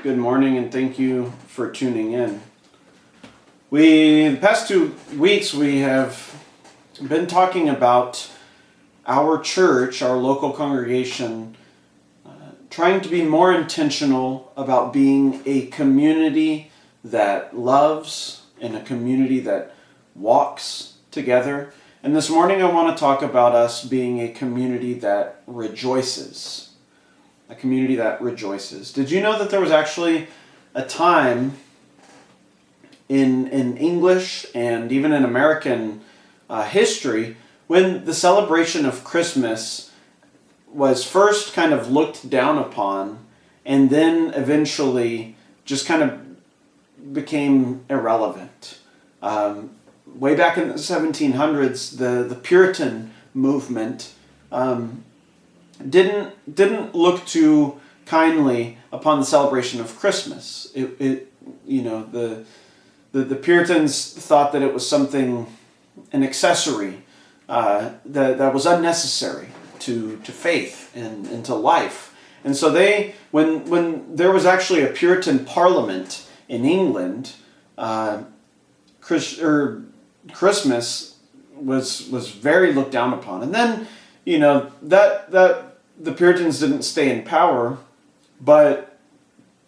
Good morning, and thank you for tuning in. The past 2 weeks, we have been talking about our church, our local congregation, trying to be more intentional about being a community that loves and a community that walks together. And this morning, I want to talk about us being a community that rejoices. A community that rejoices. Did you know that there was actually a time in English and even in American history when the celebration of Christmas was first kind of looked down upon and then eventually just kind of became irrelevant? Way back in the 1700s, the Puritan movement didn't look too kindly upon the celebration of Christmas. The Puritans thought that it was an accessory that was unnecessary to faith and to life. And so when there was actually a Puritan parliament in England, Christmas was very looked down upon. And then that the Puritans didn't stay in power, but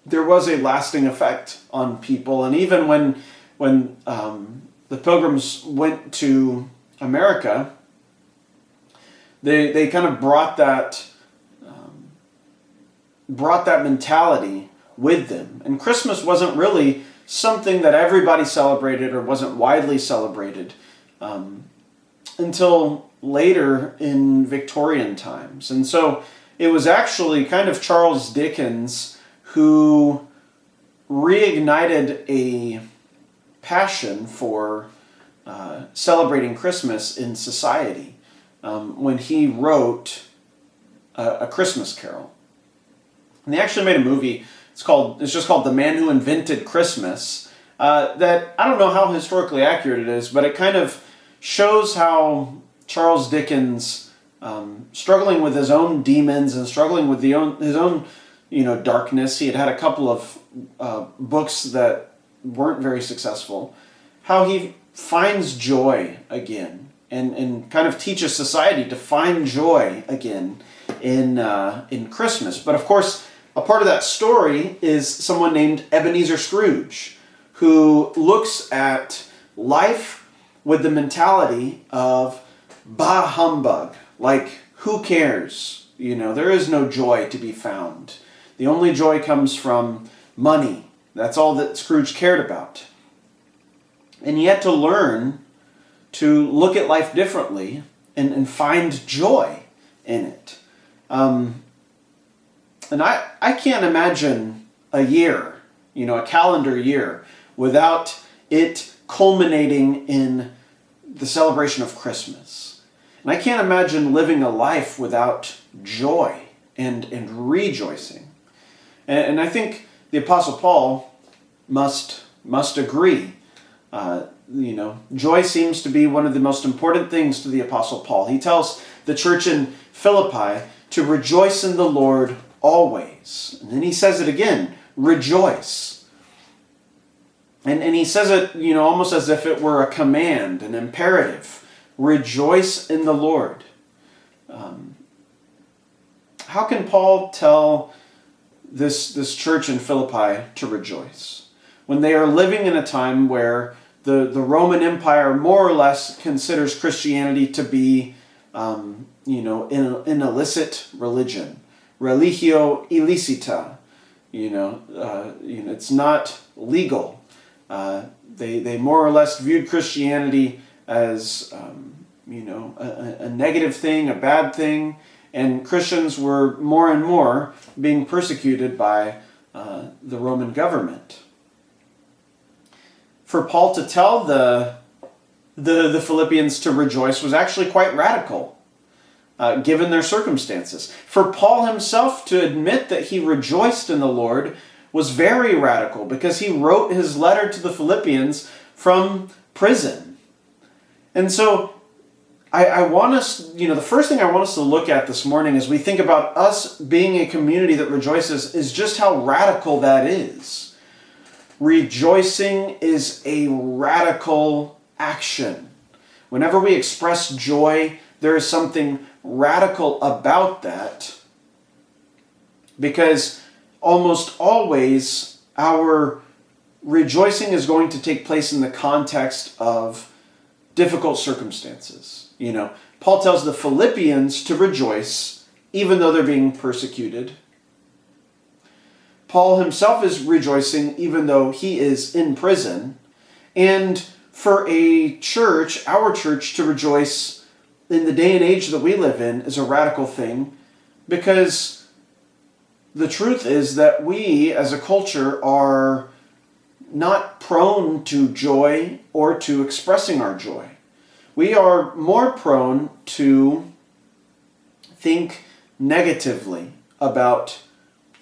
there was a lasting effect on people. And even when the Pilgrims went to America, they kind of brought that mentality with them. And Christmas wasn't really something that everybody celebrated or wasn't widely celebrated until later in Victorian times. And so it was actually kind of Charles Dickens who reignited a passion for celebrating Christmas in society when he wrote A Christmas Carol. And they actually made a movie. It's just called The Man Who Invented Christmas. That I don't know how historically accurate it is, but it kind of shows how Charles Dickens, struggling with his own demons and struggling with his own darkness. He had a couple of books that weren't very successful. How he finds joy again and kind of teaches society to find joy again in Christmas. But of course, a part of that story is someone named Ebenezer Scrooge, who looks at life with the mentality of bah humbug, like who cares? There is no joy to be found. The only joy comes from money. That's all that Scrooge cared about. And he had to learn to look at life differently and find joy in it. And I can't imagine a year, a calendar year, without it culminating in the celebration of Christmas. And I can't imagine living a life without joy and rejoicing. And I think the Apostle Paul must agree. Joy seems to be one of the most important things to the Apostle Paul. He tells the church in Philippi to rejoice in the Lord always. And then he says it again, rejoice. And he says it, almost as if it were a command, an imperative. Rejoice in the Lord. How can Paul tell this church in Philippi to rejoice when they are living in a time where the Roman Empire more or less considers Christianity to be an illicit religion, religio illicita? It's not legal. They more or less viewed Christianity as a negative thing, a bad thing, and Christians were more and more being persecuted by the Roman government. For Paul to tell the Philippians to rejoice was actually quite radical, given their circumstances. For Paul himself to admit that he rejoiced in the Lord was very radical, because he wrote his letter to the Philippians from prison. And so I want us, the first thing I want us to look at this morning as we think about us being a community that rejoices is just how radical that is. Rejoicing is a radical action. Whenever we express joy, there is something radical about that, because almost always our rejoicing is going to take place in the context of difficult circumstances. Paul tells the Philippians to rejoice even though they're being persecuted. Paul himself is rejoicing even though he is in prison. And for a church, our church, to rejoice in the day and age that we live in is a radical thing, because the truth is that we as a culture are not prone to joy or to expressing our joy. We are more prone to think negatively about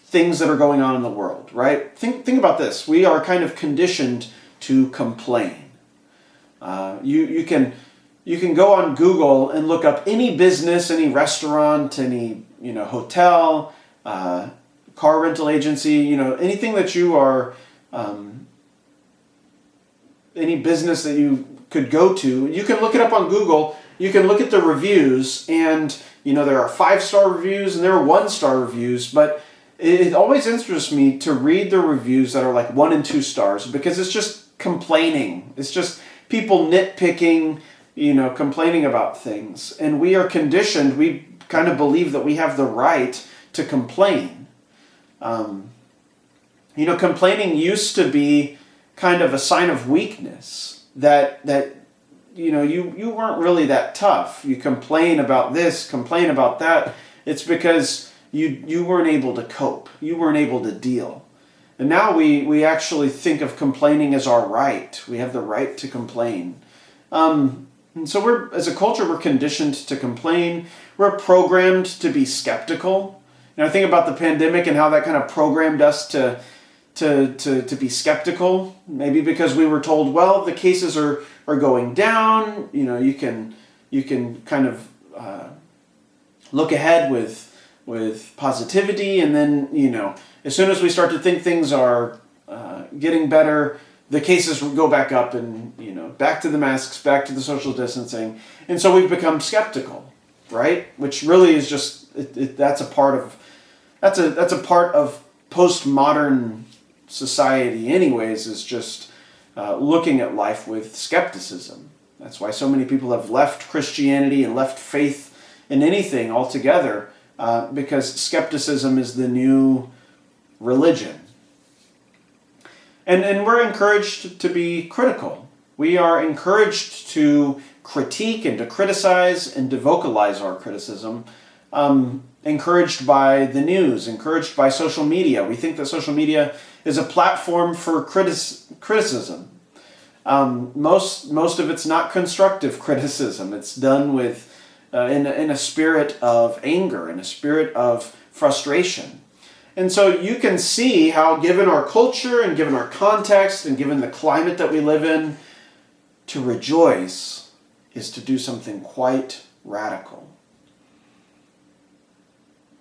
things that are going on in the world, right? Think about this. We are kind of conditioned to complain. You can go on Google and look up any business, any restaurant, any hotel, car rental agency, anything that you are, any business that you could go to. You can look it up on Google. You can look at the reviews, and there are 5-star reviews and there are 1-star reviews, but it always interests me to read the reviews that are like 1 and 2 stars, because it's just complaining. It's just people nitpicking, complaining about things. And we are conditioned, we kind of believe that we have the right to complain. Complaining used to be kind of a sign of weakness, that you weren't really that tough. You complain about this, complain about that. It's because you weren't able to cope. You weren't able to deal. And now we actually think of complaining as our right. We have the right to complain. And so as a culture, we're conditioned to complain. We're programmed to be skeptical. I think about the pandemic and how that kind of programmed us to be skeptical. Maybe because we were told, well, the cases are going down. You can kind of look ahead with positivity, and then as soon as we start to think things are getting better, the cases will go back up, and back to the masks, back to the social distancing, and so we've become skeptical, right? Which really is just that's a part of postmodern society, anyways. Is just looking at life with skepticism. That's why so many people have left Christianity and left faith in anything altogether, because skepticism is the new religion. And we're encouraged to be critical. We are encouraged to critique and to criticize and to vocalize our criticism, encouraged by the news, encouraged by social media. We think that social media is a platform for criticism. Most of it's not constructive criticism. It's done with in a spirit of anger, in a spirit of frustration. And so you can see how, given our culture and given our context and given the climate that we live in, to rejoice is to do something quite radical.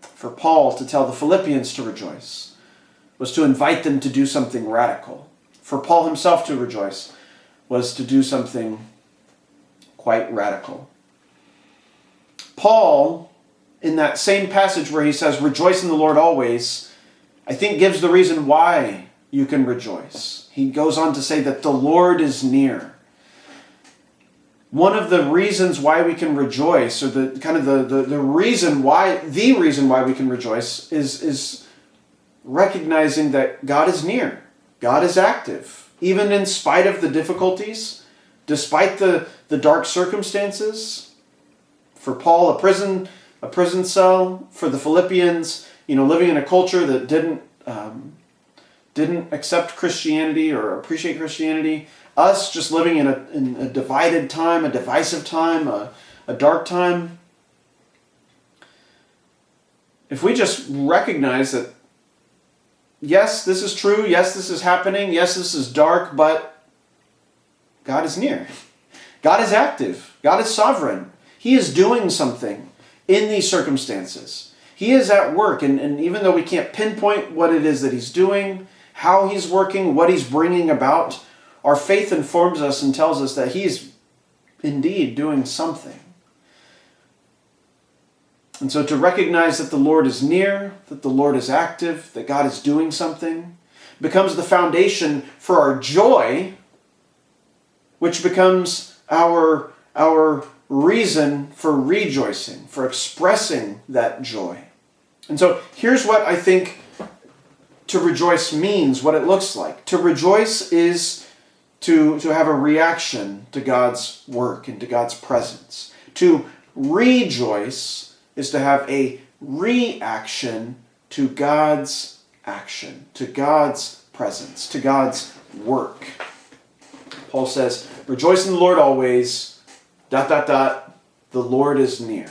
For Paul to tell the Philippians to rejoice was to invite them to do something radical. For Paul himself to rejoice was to do something quite radical. Paul, in that same passage where he says, rejoice in the Lord always, I think gives the reason why you can rejoice. He goes on to say that the Lord is near. One of the reasons why we can rejoice, or the reason why we can rejoice is recognizing that God is near. God is active. Even in spite of the difficulties, despite the dark circumstances. For Paul, a prison cell. For the Philippians, living in a culture that didn't accept Christianity or appreciate Christianity. Us just living in a divided time, a divisive time, a dark time. If we just recognize that, yes, this is true, yes, this is happening, yes, this is dark, but God is near. God is active. God is sovereign. He is doing something in these circumstances. He is at work, and even though we can't pinpoint what it is that he's doing, how he's working, what he's bringing about, our faith informs us and tells us that he's indeed doing something. And so to recognize that the Lord is near, that the Lord is active, that God is doing something, becomes the foundation for our joy, which becomes our reason for rejoicing, for expressing that joy. And so here's what I think to rejoice means, what it looks like. To rejoice is to have a reaction to God's work and to God's presence. To rejoice is to have a reaction to God's action, to God's presence, to God's work. Paul says, rejoice in the Lord always, ... the Lord is near.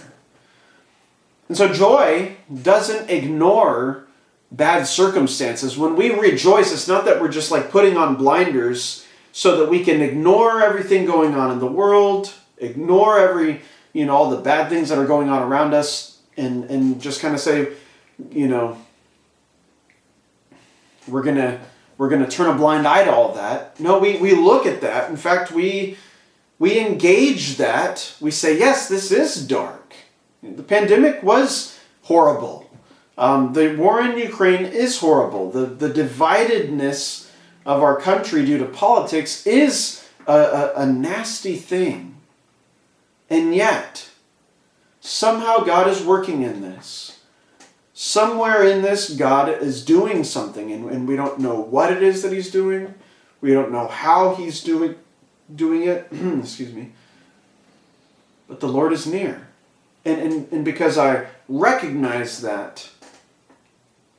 And so joy doesn't ignore bad circumstances. When we rejoice, it's not that we're just like putting on blinders so that we can ignore everything going on in the world, ignore all the bad things that are going on around us, and just kind of say, we're gonna turn a blind eye to all that. No, we look at that. In fact, we engage that. We say, yes, this is dark. The pandemic was horrible. The war in Ukraine is horrible. The dividedness of our country due to politics is a nasty thing. And yet, somehow God is working in this. Somewhere in this, God is doing something, and we don't know what it is that he's doing. We don't know how he's doing it. Excuse me. But the Lord is near. And because I recognize that,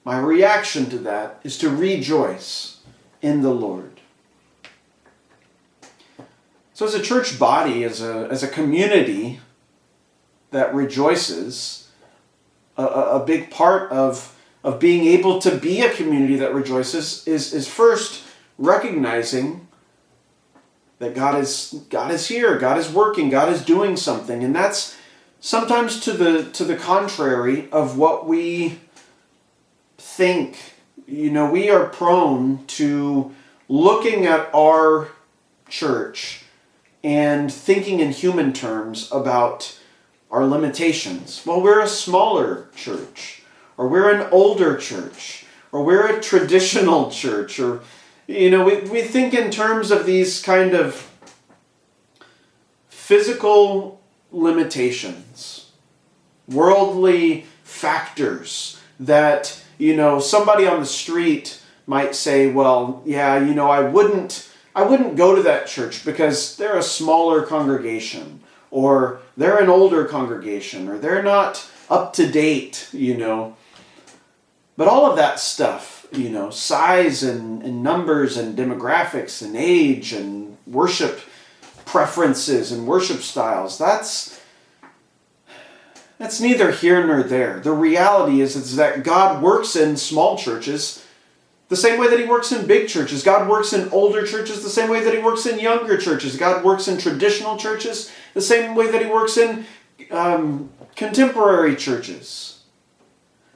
my reaction to that is to rejoice in the Lord. So as a church body, as a community that rejoices, a big part of being able to be a community that rejoices is first recognizing that God is here, God is working, God is doing something, and that's sometimes to the contrary of what we think. We are prone to looking at our church and thinking in human terms about our limitations. Well, we're a smaller church, or we're an older church, or we're a traditional church, or we think in terms of these kind of physical limitations, worldly factors that somebody on the street might say, well, yeah, I wouldn't go to that church because they're a smaller congregation, or they're an older congregation, or they're not up to date, But all of that stuff, size and numbers and demographics and age and worship preferences and worship styles, that's neither here nor there. The reality is that God works in small churches the same way that he works in big churches. God works in older churches the same way that he works in younger churches. God works in traditional churches the same way that he works in contemporary churches.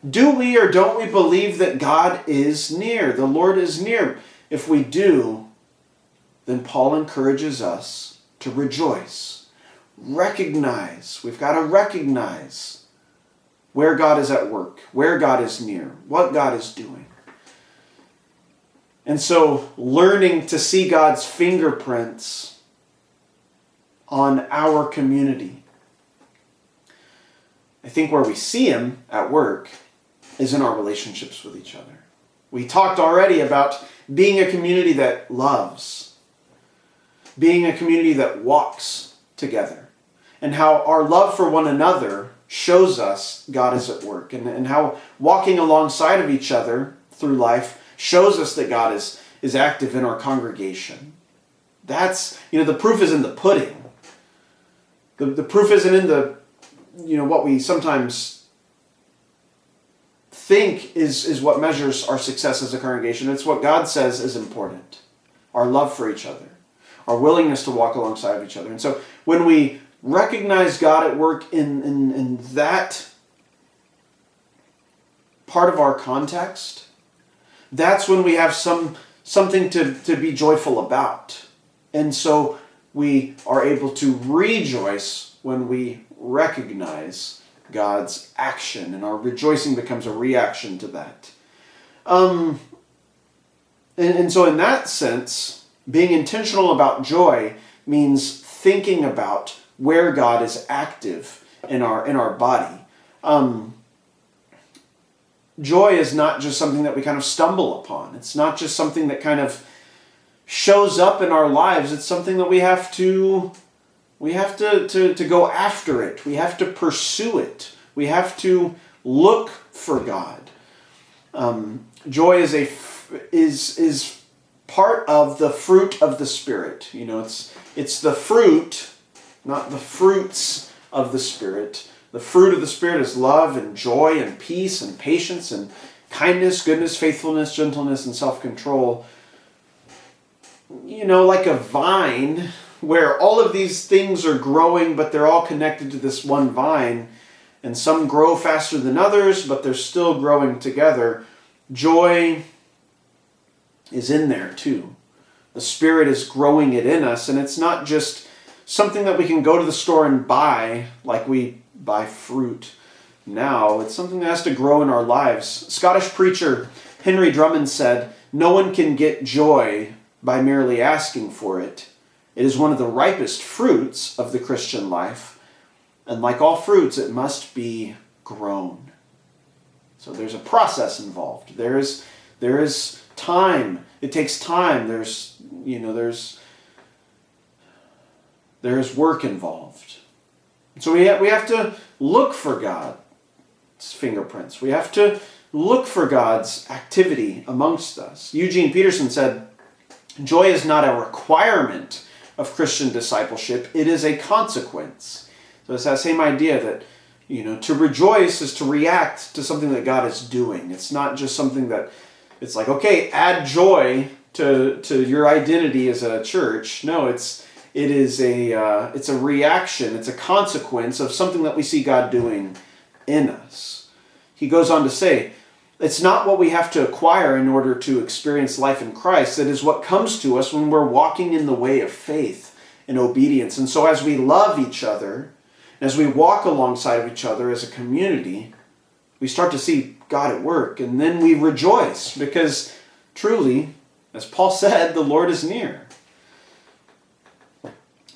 Do we or don't we believe that God is near? The Lord is near. If we do, then Paul encourages us to rejoice. Recognize. We've got to recognize where God is at work, where God is near, what God is doing. And so learning to see God's fingerprints on our community. I think where we see him at work is in our relationships with each other. We talked already about being a community that loves, being a community that walks together, and how our love for one another shows us God is at work, and how walking alongside of each other through life shows us that God is active in our congregation. That's, the proof is in the pudding. The proof isn't in the, what we sometimes think is what measures our success as a congregation. It's what God says is important. Our love for each other. Our willingness to walk alongside of each other. And so when we recognize God at work in that part of our context, that's when we have something to be joyful about. And so we are able to rejoice when we recognize God's action, and our rejoicing becomes a reaction to that. And so in that sense, being intentional about joy means thinking about where God is active in our body. Joy is not just something that we kind of stumble upon. It's not just something that kind of shows up in our lives. It's something that we have to go after it. We have to pursue it. We have to look for God. Joy is part of the fruit of the Spirit. It's the fruit, not the fruits of the Spirit. The fruit of the Spirit is love and joy and peace and patience and kindness, goodness, faithfulness, gentleness, and self-control. Like a vine where all of these things are growing, but they're all connected to this one vine. And some grow faster than others, but they're still growing together. Joy is in there too. The Spirit is growing it in us, and it's not just something that we can go to the store and buy like we buy fruit now. It's something that has to grow in our lives. Scottish preacher Henry Drummond said, "No one can get joy by merely asking for it. It is one of the ripest fruits of the Christian life, and like all fruits, it must be grown." So there's a process involved. There is time. It takes time. There's work involved. So we have to look for God's fingerprints. We have to look for God's activity amongst us. Eugene Peterson said, "Joy is not a requirement of Christian discipleship. It is a consequence." So it's that same idea that, to rejoice is to react to something that God is doing. It's not just something that it's like, okay, add joy to your identity as a church. No, it's a reaction. It's a consequence of something that we see God doing in us. He goes on to say, it's not what we have to acquire in order to experience life in Christ. It is what comes to us when we're walking in the way of faith and obedience. And so as we love each other, as we walk alongside of each other as a community, we start to see God at work. And then we rejoice because truly, as Paul said, the Lord is near.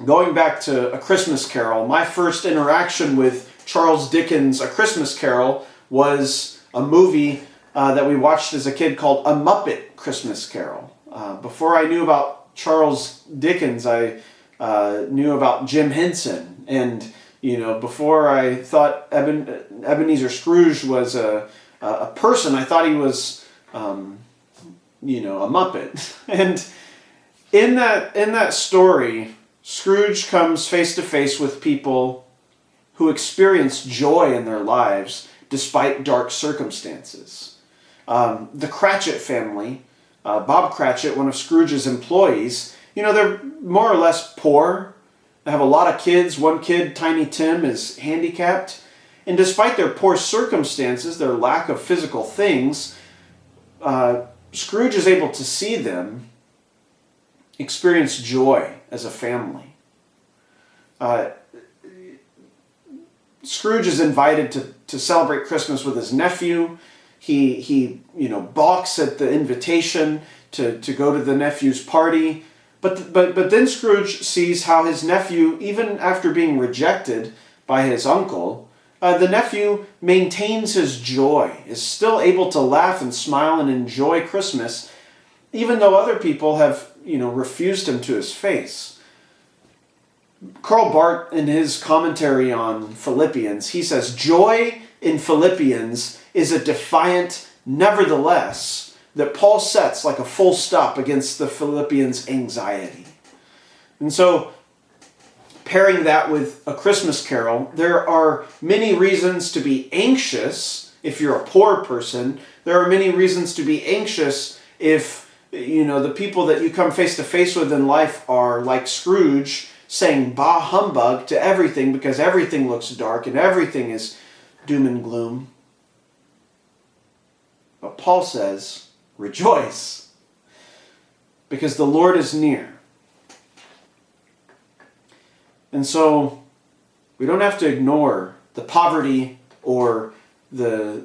Going back to A Christmas Carol, my first interaction with Charles Dickens' A Christmas Carol was a movie that we watched as a kid called A Muppet Christmas Carol. Before I knew about Charles Dickens, I knew about Jim Henson. And, before I thought Ebenezer Scrooge was a person, I thought he was, a Muppet. And in that story, Scrooge comes face to face with people who experience joy in their lives despite dark circumstances. The Cratchit family, Bob Cratchit, one of Scrooge's employees, they're more or less poor. They have a lot of kids. One kid, Tiny Tim, is handicapped. And despite their poor circumstances, their lack of physical things, Scrooge is able to see them experience joy as a family. Scrooge is invited to celebrate Christmas with his nephew. He balks at the invitation to go to the nephew's party. But then Scrooge sees how his nephew, even after being rejected by his uncle, the nephew maintains his joy, is still able to laugh and smile and enjoy Christmas, even though other people have refused him to his face. Karl Barth, in his commentary on Philippians, he says, "Joy in Philippians is a defiant nevertheless that Paul sets like a full stop against the Philippians' anxiety." And so, pairing that with A Christmas Carol, there are many reasons to be anxious if you're a poor person. There are many reasons to be anxious if the people that you come face to face with in life are like Scrooge, saying bah humbug to everything because everything looks dark and everything is doom and gloom. But Paul says, rejoice, because the Lord is near. And so we don't have to ignore the poverty or the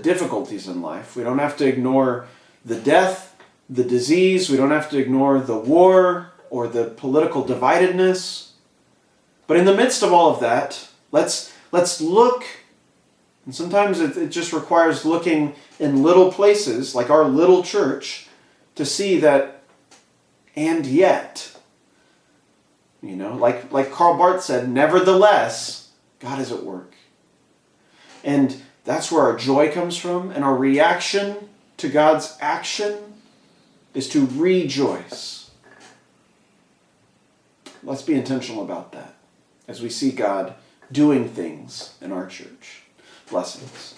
difficulties in life. We don't have to ignore the death, the disease. We don't have to ignore the war or the political dividedness. But in the midst of all of that, let's look. And sometimes it just requires looking in little places, like our little church, to see that, and yet, like Karl Barth said, nevertheless, God is at work. And that's where our joy comes from, and our reaction to God's action is to rejoice. Let's be intentional about that as we see God doing things in our church. Blessings.